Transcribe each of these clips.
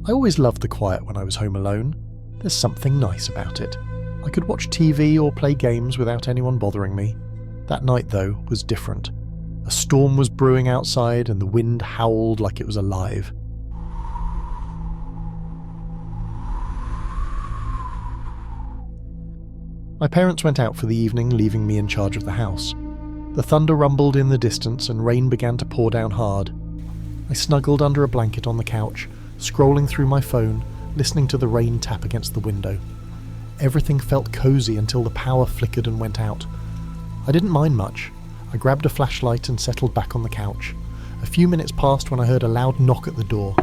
I always loved the quiet when I was home alone. There's something nice about it. I could watch TV or play games without anyone bothering me. That night, though, was different. A storm was brewing outside and the wind howled like it was alive. My parents went out for the evening, leaving me in charge of the house. The thunder rumbled in the distance and rain began to pour down hard. I snuggled under a blanket on the couch, scrolling through my phone, listening to the rain tap against the window. Everything felt cozy until the power flickered and went out. I didn't mind much. I grabbed a flashlight and settled back on the couch. A few minutes passed when I heard a loud knock at the door.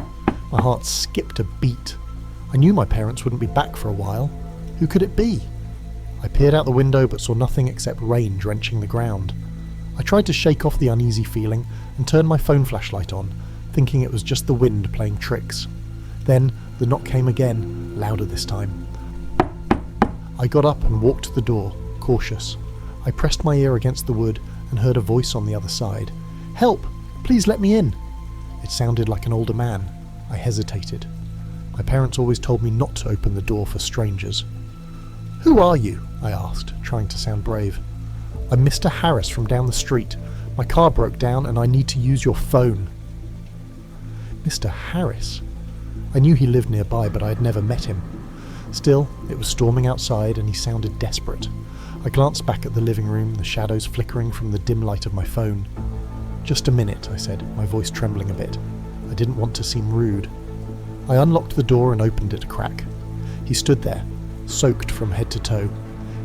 My heart skipped a beat. I knew my parents wouldn't be back for a while. Who could it be? I peered out the window but saw nothing except rain drenching the ground. I tried to shake off the uneasy feeling and turned my phone flashlight on, thinking it was just the wind playing tricks. Then the knock came again, louder this time. I got up and walked to the door, cautious. I pressed my ear against the wood and heard a voice on the other side. "Help! Please let me in!" It sounded like an older man. I hesitated. My parents always told me not to open the door for strangers. "Who are you?" I asked, trying to sound brave. "I'm Mr. Harris from down the street. My car broke down and I need to use your phone." Mr. Harris? I knew he lived nearby, but I had never met him. Still, it was storming outside and he sounded desperate. I glanced back at the living room, the shadows flickering from the dim light of my phone. "Just a minute," I said, my voice trembling a bit. I didn't want to seem rude. I unlocked the door and opened it a crack. He stood there, soaked from head to toe.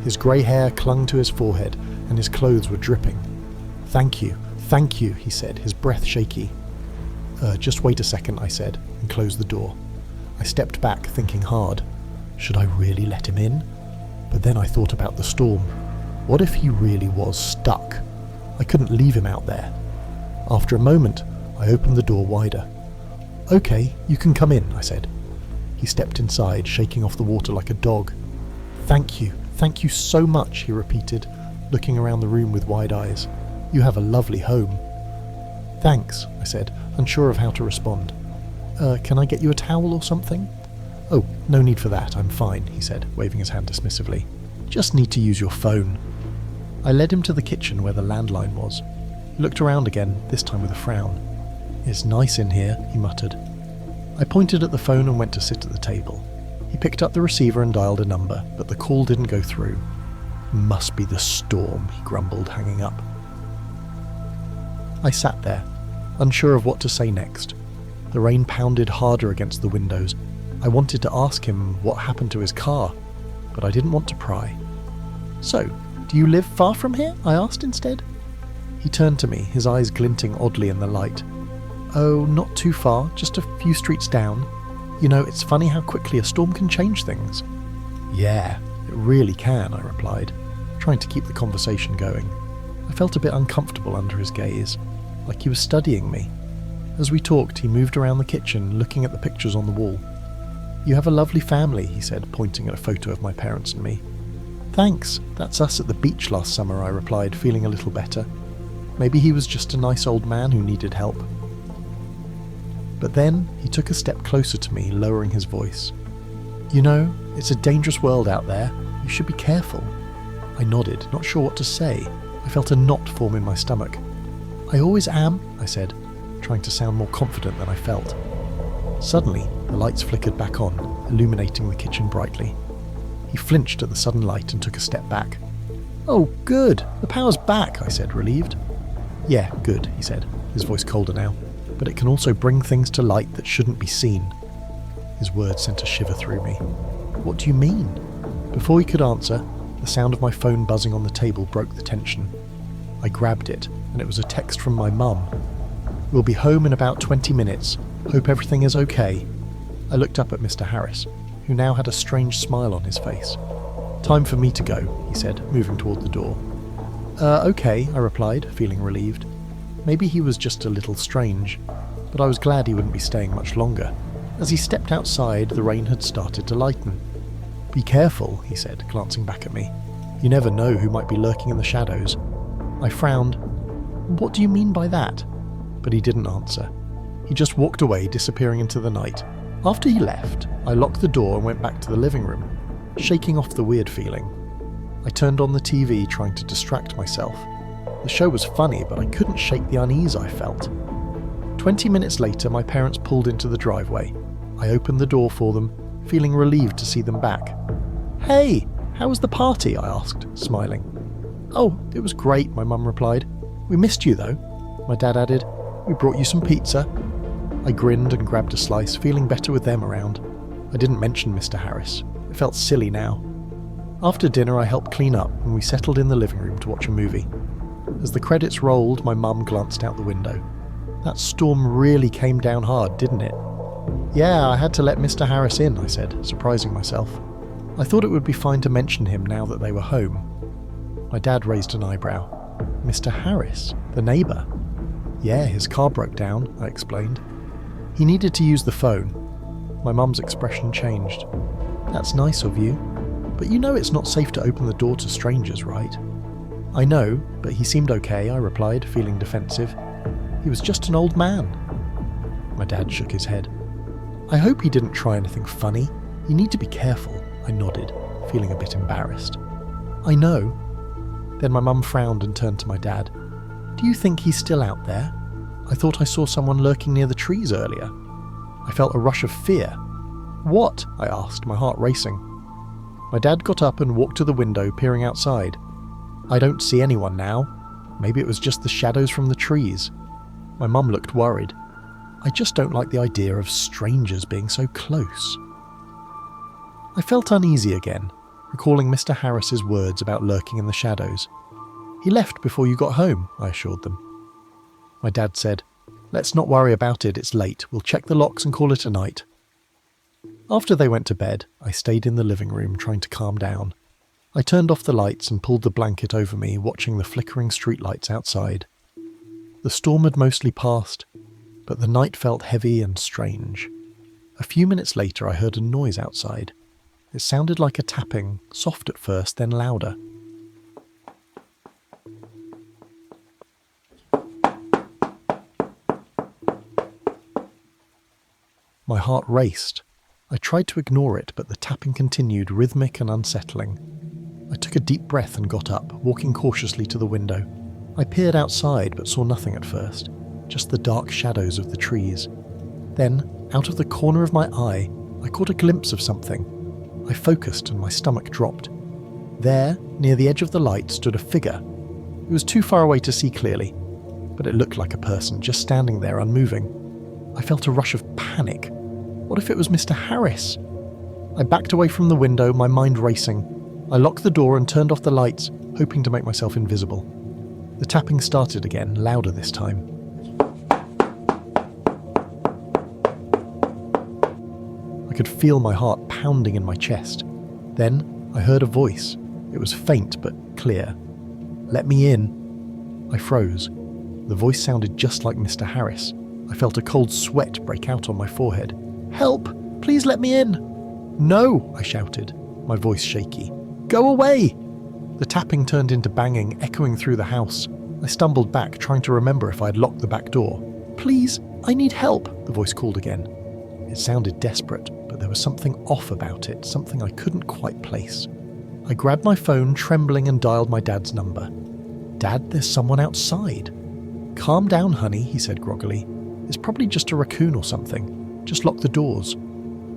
His grey hair clung to his forehead and his clothes were dripping. Thank you, he said, his breath shaky. Just wait a second," I said, and closed the door. I stepped back, thinking hard. Should I really let him in? But then I thought about the storm. What if he really was stuck? I couldn't leave him out there. After a moment, I opened the door wider. "Okay, you can come in," I said. He stepped inside, shaking off the water like a dog. Thank you so much," he repeated, looking around the room with wide eyes. "You have a lovely home." "Thanks," I said, unsure of how to respond. Can I get you a towel or something?" "Oh, no need for that, I'm fine," he said, waving his hand dismissively. "Just need to use your phone." I led him to the kitchen where the landline was. He looked around again, this time with a frown. "It's nice in here," he muttered. I pointed at the phone and went to sit at the table. He picked up the receiver and dialed a number, but the call didn't go through. "Must be the storm," he grumbled, hanging up. I sat there, unsure of what to say next. The rain pounded harder against the windows. I wanted to ask him what happened to his car, but I didn't want to pry. "So, do you live far from here?" I asked instead. He turned to me, his eyes glinting oddly in the light. "Oh, not too far, just a few streets down. You know, it's funny how quickly a storm can change things." "Yeah, it really can," I replied, trying to keep the conversation going. I felt a bit uncomfortable under his gaze, like he was studying me. As we talked, he moved around the kitchen, looking at the pictures on the wall. "You have a lovely family," he said, pointing at a photo of my parents and me. "Thanks, that's us at the beach last summer," I replied, feeling a little better. Maybe he was just a nice old man who needed help. But then he took a step closer to me, lowering his voice. "You know, it's a dangerous world out there. You should be careful." I nodded, not sure what to say. I felt a knot form in my stomach. "I always am," I said, trying to sound more confident than I felt. Suddenly, the lights flickered back on, illuminating the kitchen brightly. He flinched at the sudden light and took a step back. "Oh, good! The power's back," I said, relieved. "Yeah, good," he said, his voice colder now. "But it can also bring things to light that shouldn't be seen." His words sent a shiver through me. "What do you mean?" Before he could answer, the sound of my phone buzzing on the table broke the tension. I grabbed it, and it was a text from my mum. "We'll be home in about 20 minutes. Hope everything is okay." I looked up at Mr. Harris, who now had a strange smile on his face. "Time for me to go," he said, moving toward the door. Okay," I replied, feeling relieved. Maybe he was just a little strange, but I was glad he wouldn't be staying much longer. As he stepped outside, the rain had started to lighten. "Be careful," he said, glancing back at me. "You never know who might be lurking in the shadows." I frowned. "What do you mean by that?" But he didn't answer. He just walked away, disappearing into the night. After he left, I locked the door and went back to the living room, shaking off the weird feeling. I turned on the TV, trying to distract myself. The show was funny, but I couldn't shake the unease I felt. 20 minutes later, my parents pulled into the driveway. I opened the door for them, feeling relieved to see them back. "Hey, how was the party?" I asked, smiling. "Oh, it was great," my mum replied. "We missed you though," my dad added. "We brought you some pizza." I grinned and grabbed a slice, feeling better with them around. I didn't mention Mr. Harris. It felt silly now. After dinner, I helped clean up and we settled in the living room to watch a movie. As the credits rolled, my mum glanced out the window. "That storm really came down hard, didn't it?" "Yeah, I had to let Mr. Harris in," I said, surprising myself. I thought it would be fine to mention him now that they were home. My dad raised an eyebrow. "Mr. Harris? The neighbour?" "Yeah, his car broke down," I explained. "He needed to use the phone." My mum's expression changed. "That's nice of you. But you know it's not safe to open the door to strangers, right?" "I know, but he seemed okay," I replied, feeling defensive. "He was just an old man." My dad shook his head. "I hope he didn't try anything funny. You need to be careful," I nodded, feeling a bit embarrassed. "I know." Then my mum frowned and turned to my dad. "Do you think he's still out there? I thought I saw someone lurking near the trees earlier." I felt a rush of fear. "What?" I asked, my heart racing. My dad got up and walked to the window, peering outside. "I don't see anyone now. Maybe it was just the shadows from the trees." My mum looked worried. "I just don't like the idea of strangers being so close." I felt uneasy again, recalling Mr. Harris's words about lurking in the shadows. "He left before you got home," I assured them. My dad said, "Let's not worry about it, it's late. We'll check the locks and call it a night." After they went to bed, I stayed in the living room trying to calm down. I turned off the lights and pulled the blanket over me, watching the flickering streetlights outside. The storm had mostly passed, but the night felt heavy and strange. A few minutes later I heard a noise outside. It sounded like a tapping, soft at first, then louder. My heart raced. I tried to ignore it, but the tapping continued, rhythmic and unsettling. I took a deep breath and got up, walking cautiously to the window. I peered outside, but saw nothing at first, just the dark shadows of the trees. Then, out of the corner of my eye, I caught a glimpse of something. I focused and my stomach dropped. There, near the edge of the light, stood a figure. It was too far away to see clearly, but it looked like a person just standing there unmoving. I felt a rush of panic. What if it was Mr. Harris? I backed away from the window, my mind racing. I locked the door and turned off the lights, hoping to make myself invisible. The tapping started again, louder this time. I could feel my heart pounding in my chest. Then I heard a voice. It was faint but clear. "Let me in." I froze. The voice sounded just like Mr. Harris. I felt a cold sweat break out on my forehead. "Help! Please let me in!" "No!" I shouted, my voice shaky. "Go away!" The tapping turned into banging, echoing through the house. I stumbled back, trying to remember if I had locked the back door. "Please, I need help," the voice called again. It sounded desperate, but there was something off about it, something I couldn't quite place. I grabbed my phone, trembling, and dialed my dad's number. "Dad, there's someone outside." "Calm down, honey," he said groggily. "It's probably just a raccoon or something. Just lock the doors."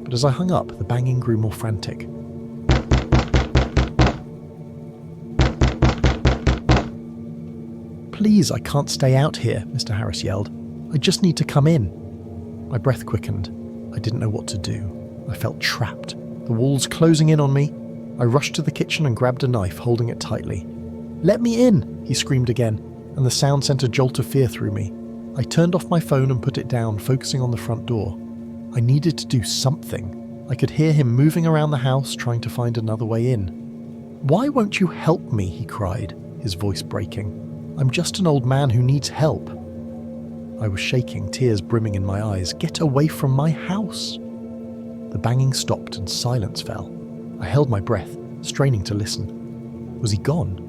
But as I hung up, the banging grew more frantic. "Please, I can't stay out here," Mr. Harris yelled. "I just need to come in." My breath quickened. I didn't know what to do. I felt trapped, the walls closing in on me. I rushed to the kitchen and grabbed a knife, holding it tightly. "Let me in!" he screamed again, and the sound sent a jolt of fear through me. I turned off my phone and put it down, focusing on the front door. I needed to do something. I could hear him moving around the house, trying to find another way in. "Why won't you help me?" he cried, his voice breaking. "I'm just an old man who needs help." I was shaking, tears brimming in my eyes. "Get away from my house!" The banging stopped and silence fell. I held my breath, straining to listen. Was he gone?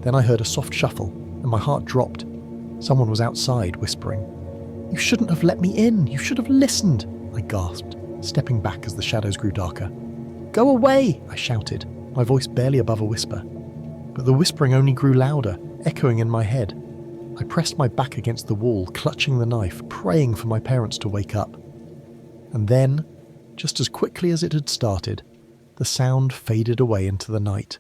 Then I heard a soft shuffle, and my heart dropped. Someone was outside, whispering. "You shouldn't have let me in. You should have listened," I gasped. stepping back as the shadows grew darker. "Go away!" I shouted, my voice barely above a whisper. But the whispering only grew louder, echoing in my head. I pressed my back against the wall, clutching the knife, praying for my parents to wake up. And then, just as quickly as it had started, the sound faded away into the night.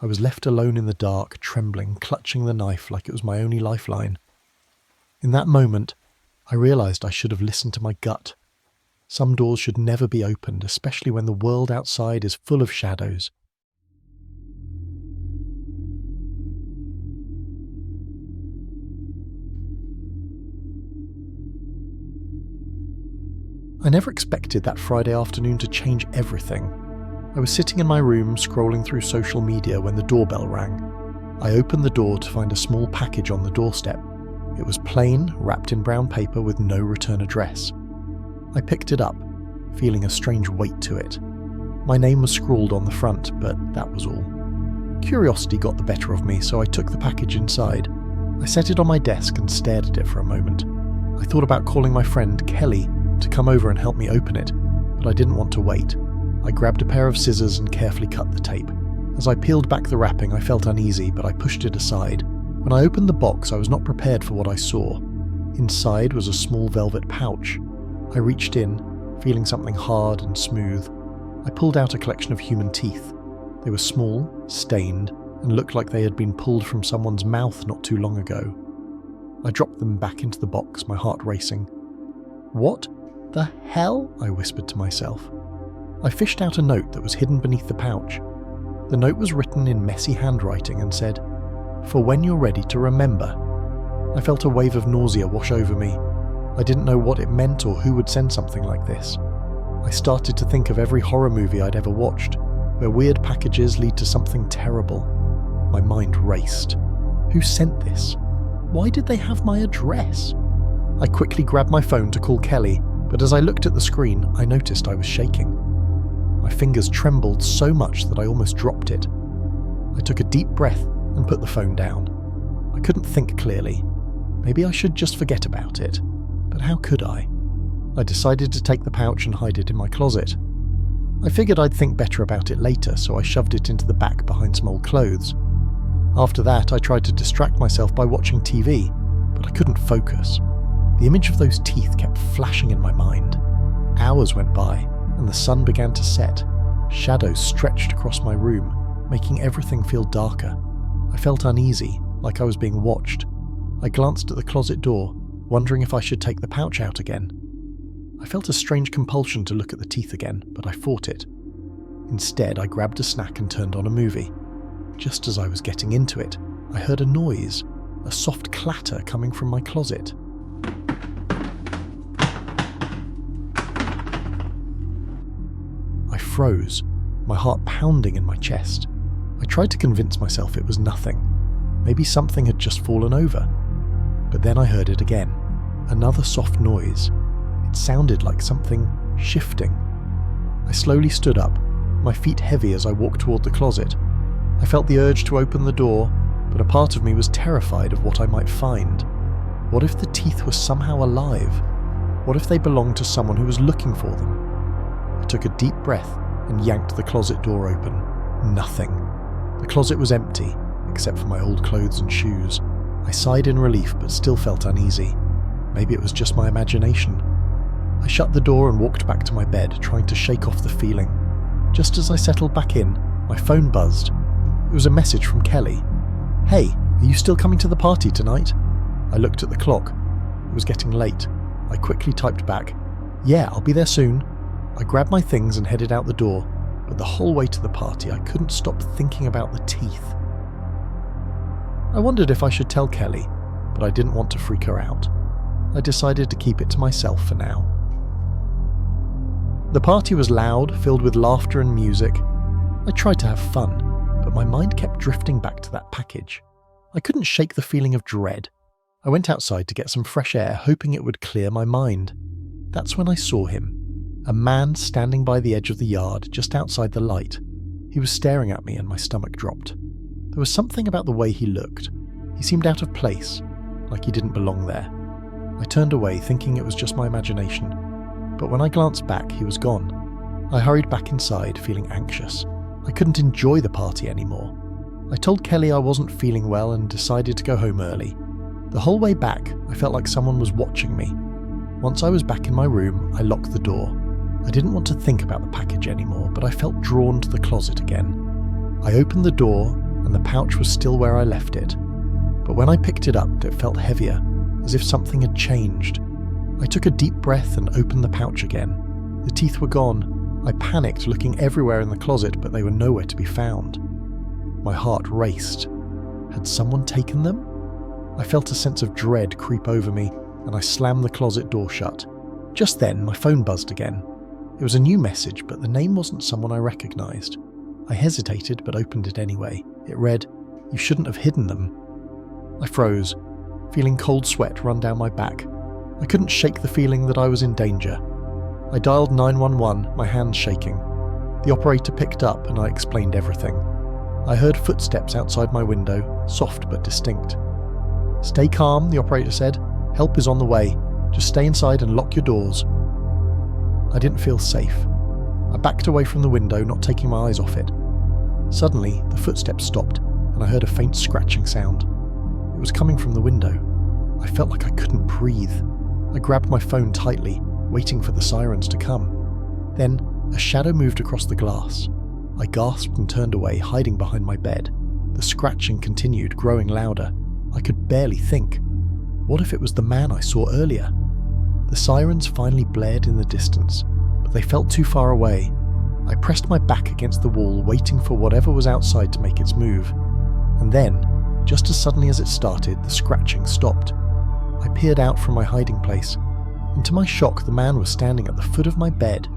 I was left alone in the dark, trembling, clutching the knife like it was my only lifeline. In that moment, I realised I should have listened to my gut. Some doors should never be opened, especially when the world outside is full of shadows. I never expected that Friday afternoon to change everything. I was sitting in my room scrolling through social media when the doorbell rang. I opened the door to find a small package on the doorstep. It was plain, wrapped in brown paper with no return address. I picked it up, feeling a strange weight to it. My name was scrawled on the front, but that was all. Curiosity got the better of me, so I took the package inside. I set it on my desk and stared at it for a moment. I thought about calling my friend, Kelly, to come over and help me open it, but I didn't want to wait. I grabbed a pair of scissors and carefully cut the tape. As I peeled back the wrapping, I felt uneasy, but I pushed it aside. When I opened the box, I was not prepared for what I saw. Inside was a small velvet pouch. I reached in, feeling something hard and smooth. I pulled out a collection of human teeth. They were small, stained, and looked like they had been pulled from someone's mouth not too long ago. I dropped them back into the box, my heart racing. "What the hell?" I whispered to myself. I fished out a note that was hidden beneath the pouch. The note was written in messy handwriting and said, "For when you're ready to remember." I felt a wave of nausea wash over me. I didn't know what it meant or who would send something like this. I started to think of every horror movie I'd ever watched, where weird packages lead to something terrible. My mind raced. Who sent this? Why did they have my address? I quickly grabbed my phone to call Kelly, but as I looked at the screen, I noticed I was shaking. My fingers trembled so much that I almost dropped it. I took a deep breath and put the phone down. I couldn't think clearly. Maybe I should just forget about it. But how could I? I decided to take the pouch and hide it in my closet. I figured I'd think better about it later, so I shoved it into the back behind some old clothes. After that, I tried to distract myself by watching TV, but I couldn't focus. The image of those teeth kept flashing in my mind. Hours went by, and the sun began to set. Shadows stretched across my room, making everything feel darker. I felt uneasy, like I was being watched. I glanced at the closet door, wondering if I should take the pouch out again. I felt a strange compulsion to look at the teeth again, but I fought it. Instead, I grabbed a snack and turned on a movie. Just as I was getting into it, I heard a noise, a soft clatter coming from my closet. I froze, my heart pounding in my chest. I tried to convince myself it was nothing. Maybe something had just fallen over. But then I heard it again. Another soft noise. It sounded like something shifting. I slowly stood up, my feet heavy as I walked toward the closet. I felt the urge to open the door, but a part of me was terrified of what I might find. What if the teeth were somehow alive? What if they belonged to someone who was looking for them? I took a deep breath and yanked the closet door open. Nothing. The closet was empty, except for my old clothes and shoes. I sighed in relief, but still felt uneasy. Maybe it was just my imagination. I shut the door and walked back to my bed, trying to shake off the feeling. Just as I settled back in, my phone buzzed. It was a message from Kelly. "Hey, are you still coming to the party tonight?" I looked at the clock. It was getting late. I quickly typed back, "Yeah, I'll be there soon." I grabbed my things and headed out the door, but the whole way to the party I couldn't stop thinking about the teeth. I wondered if I should tell Kelly, but I didn't want to freak her out. I decided to keep it to myself for now. The party was loud, filled with laughter and music. I tried to have fun, but my mind kept drifting back to that package. I couldn't shake the feeling of dread. I went outside to get some fresh air, hoping it would clear my mind. That's when I saw him. A man standing by the edge of the yard, just outside the light. He was staring at me and my stomach dropped. There was something about the way he looked. He seemed out of place, like he didn't belong there. I turned away, thinking it was just my imagination. but when I glanced back, he was gone. I hurried back inside, feeling anxious. I couldn't enjoy the party anymore. I told Kelly I wasn't feeling well and decided to go home early. The whole way back, I felt like someone was watching me. Once I was back in my room, I locked the door. I didn't want to think about the package anymore, but I felt drawn to the closet again. I opened the door, and the pouch was still where I left it. But when I picked it up, it felt heavier, as if something had changed. I took a deep breath and opened the pouch again. The teeth were gone. I panicked, looking everywhere in the closet, but they were nowhere to be found. My heart raced. Had someone taken them? I felt a sense of dread creep over me, and I slammed the closet door shut. Just then, my phone buzzed again. It was a new message, but the name wasn't someone I recognized. I hesitated, but opened it anyway. It read, "You shouldn't have hidden them." I froze, feeling cold sweat run down my back. I couldn't shake the feeling that I was in danger. I dialed 911, my hands shaking. The operator picked up, and I explained everything. I heard footsteps outside my window, soft but distinct. "Stay calm," the operator said. "Help is on the way. Just stay inside and lock your doors." I didn't feel safe. I backed away from the window, not taking my eyes off it. Suddenly, the footsteps stopped, and I heard a faint scratching sound. It was coming from the window. I felt like I couldn't breathe. I grabbed my phone tightly, waiting for the sirens to come. Then, a shadow moved across the glass. I gasped and turned away, hiding behind my bed. The scratching continued, growing louder. I could barely think. What if it was the man I saw earlier? The sirens finally blared in the distance, but they felt too far away. I pressed my back against the wall, waiting for whatever was outside to make its move. And then, just as suddenly as it started, the scratching stopped. I peered out from my hiding place, and to my shock, the man was standing at the foot of my bed.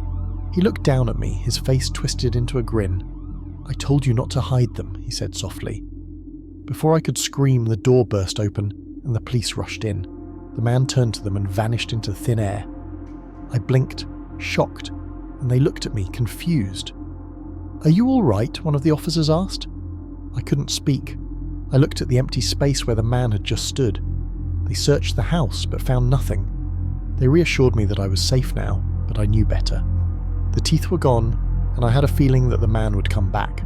He looked down at me, his face twisted into a grin. "I told you not to hide them," he said softly. Before I could scream, the door burst open, and the police rushed in. The man turned to them and vanished into thin air. I blinked, shocked, and they looked at me, confused. "Are you all right?" one of the officers asked. I couldn't speak. I looked at the empty space where the man had just stood. They searched the house, but found nothing. They reassured me that I was safe now, but I knew better. The teeth were gone, and I had a feeling that the man would come back.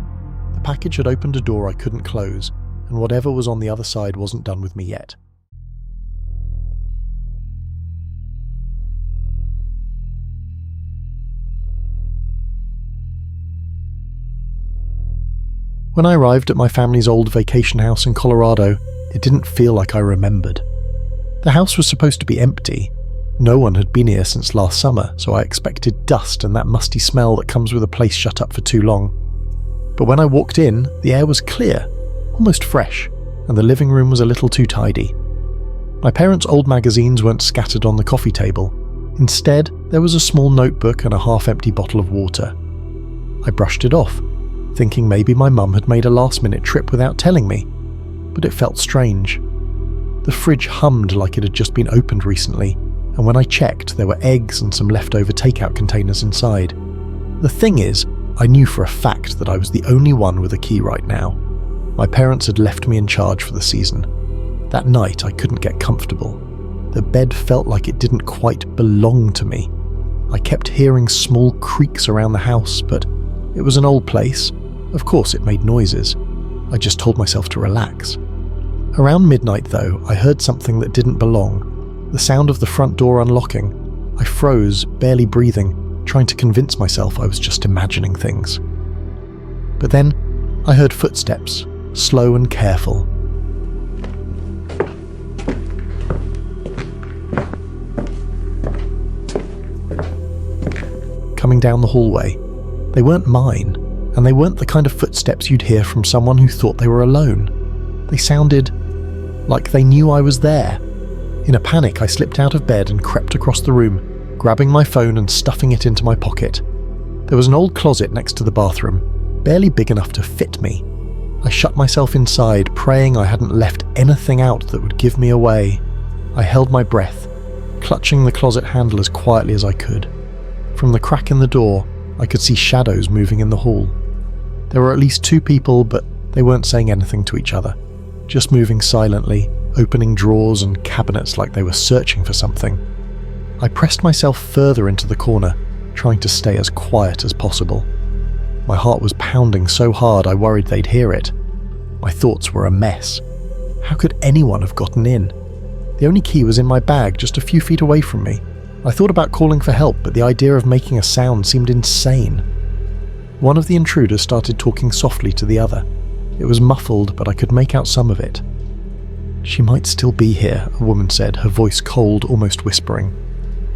The package had opened a door I couldn't close, and whatever was on the other side wasn't done with me yet. When I arrived at my family's old vacation house in Colorado, it didn't feel like I remembered. The house was supposed to be empty. No one had been here since last summer, so I expected dust and that musty smell that comes with a place shut up for too long. But when I walked in, the air was clear, almost fresh, and the living room was a little too tidy. My parents' old magazines weren't scattered on the coffee table. Instead, there was a small notebook and a half-empty bottle of water. I brushed it off, thinking maybe my mum had made a last-minute trip without telling me, but it felt strange. The fridge hummed like it had just been opened recently, and when I checked, there were eggs and some leftover takeout containers inside. The thing is, I knew for a fact that I was the only one with a key right now. My parents had left me in charge for the season. That night, I couldn't get comfortable. The bed felt like it didn't quite belong to me. I kept hearing small creaks around the house, but it was an old place. Of course it made noises. I just told myself to relax. Around midnight though, I heard something that didn't belong. The sound of the front door unlocking. I froze, barely breathing, trying to convince myself I was just imagining things. But then, I heard footsteps, slow and careful. Coming down the hallway. They weren't mine, and they weren't the kind of footsteps you'd hear from someone who thought they were alone. They sounded like they knew I was there. In a panic, I slipped out of bed and crept across the room, grabbing my phone and stuffing it into my pocket. There was an old closet next to the bathroom, barely big enough to fit me. I shut myself inside, praying I hadn't left anything out that would give me away. I held my breath, clutching the closet handle as quietly as I could. From the crack in the door, I could see shadows moving in the hall. There were at least 2 people, but they weren't saying anything to each other, just moving silently, opening drawers and cabinets like they were searching for something. I pressed myself further into the corner, trying to stay as quiet as possible. My heart was pounding so hard I worried they'd hear it. My thoughts were a mess. How could anyone have gotten in? The only key was in my bag just a few feet away from me. I thought about calling for help, but the idea of making a sound seemed insane. One of the intruders started talking softly to the other. It was muffled, but I could make out some of it. "She might still be here," a woman said, her voice cold, almost whispering.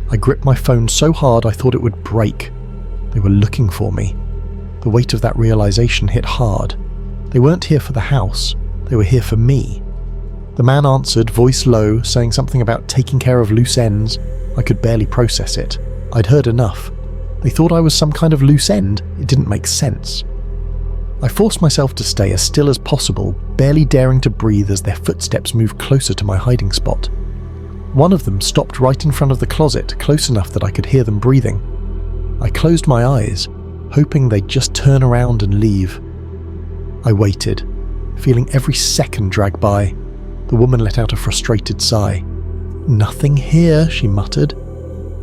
I gripped my phone so hard I thought it would break. They were looking for me. The weight of that realization hit hard. They weren't here for the house, they were here for me. The man answered, voice low, saying something about taking care of loose ends. I could barely process it. I'd heard enough. They thought I was some kind of loose end. It didn't make sense. I forced myself to stay as still as possible, barely daring to breathe as their footsteps moved closer to my hiding spot. One of them stopped right in front of the closet, close enough that I could hear them breathing. I closed my eyes, hoping they'd just turn around and leave. I waited, feeling every second drag by. The woman let out a frustrated sigh. "Nothing here," she muttered,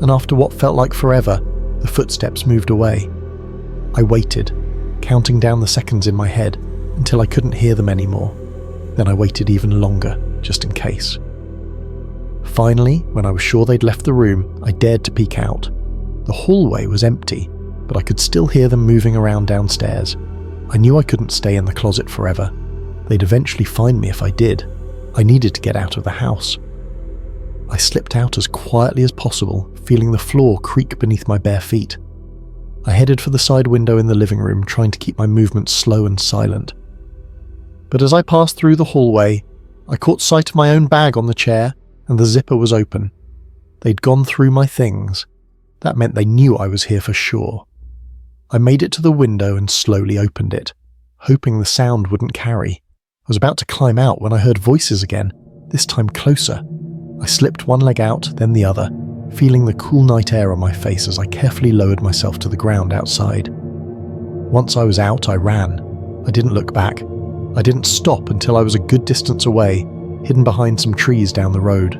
and after what felt like forever, the footsteps moved away. I waited, counting down the seconds in my head until I couldn't hear them anymore. Then I waited even longer, just in case. Finally, when I was sure they'd left the room, I dared to peek out. The hallway was empty, but I could still hear them moving around downstairs. I knew I couldn't stay in the closet forever. They'd eventually find me if I did. I needed to get out of the house. I slipped out as quietly as possible, feeling the floor creak beneath my bare feet. I headed for the side window in the living room, trying to keep my movements slow and silent. But as I passed through the hallway, I caught sight of my own bag on the chair, and the zipper was open. They'd gone through my things. That meant they knew I was here for sure. I made it to the window and slowly opened it, hoping the sound wouldn't carry. I was about to climb out when I heard voices again, this time closer. I slipped one leg out, then the other, feeling the cool night air on my face as I carefully lowered myself to the ground outside. Once I was out, I ran. I didn't look back. I didn't stop until I was a good distance away, hidden behind some trees down the road.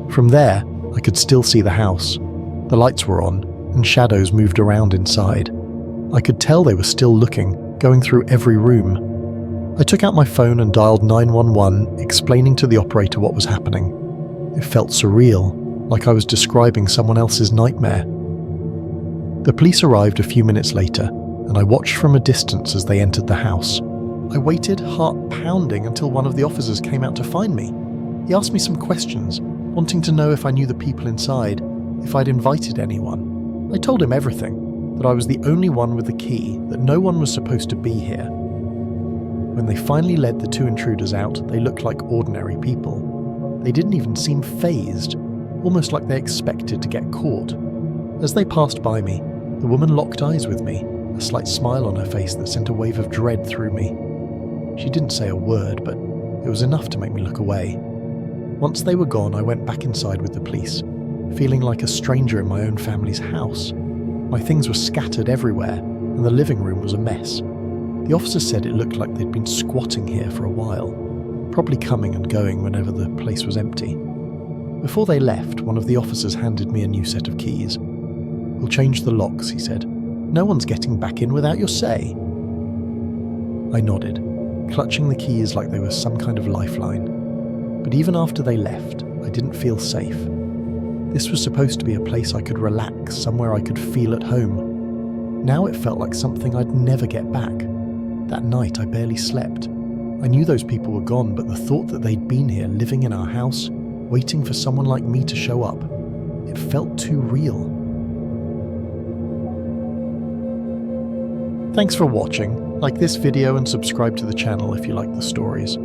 From there, I could still see the house. The lights were on, and shadows moved around inside. I could tell they were still looking, going through every room. I took out my phone and dialed 911, explaining to the operator what was happening. It felt surreal, like I was describing someone else's nightmare. The police arrived a few minutes later, and I watched from a distance as they entered the house. I waited, heart pounding, until one of the officers came out to find me. He asked me some questions, wanting to know if I knew the people inside, if I'd invited anyone. I told him everything, that I was the only one with the key, that no one was supposed to be here. When they finally led the two intruders out, they looked like ordinary people. They didn't even seem fazed, almost like they expected to get caught. As they passed by me, the woman locked eyes with me, a slight smile on her face that sent a wave of dread through me. She didn't say a word, but it was enough to make me look away. Once they were gone, I went back inside with the police, feeling like a stranger in my own family's house. My things were scattered everywhere, and the living room was a mess. The officers said it looked like they'd been squatting here for a while, probably coming and going whenever the place was empty. Before they left, one of the officers handed me a new set of keys. "We'll change the locks," he said. "No one's getting back in without your say." I nodded, clutching the keys like they were some kind of lifeline. But even after they left, I didn't feel safe. This was supposed to be a place I could relax, somewhere I could feel at home. Now it felt like something I'd never get back. That night I barely slept. I knew those people were gone, but the thought that they'd been here, living in our house, waiting for someone like me to show up, it felt too real. Thanks for watching. Like this video and subscribe to the channel if you like the stories.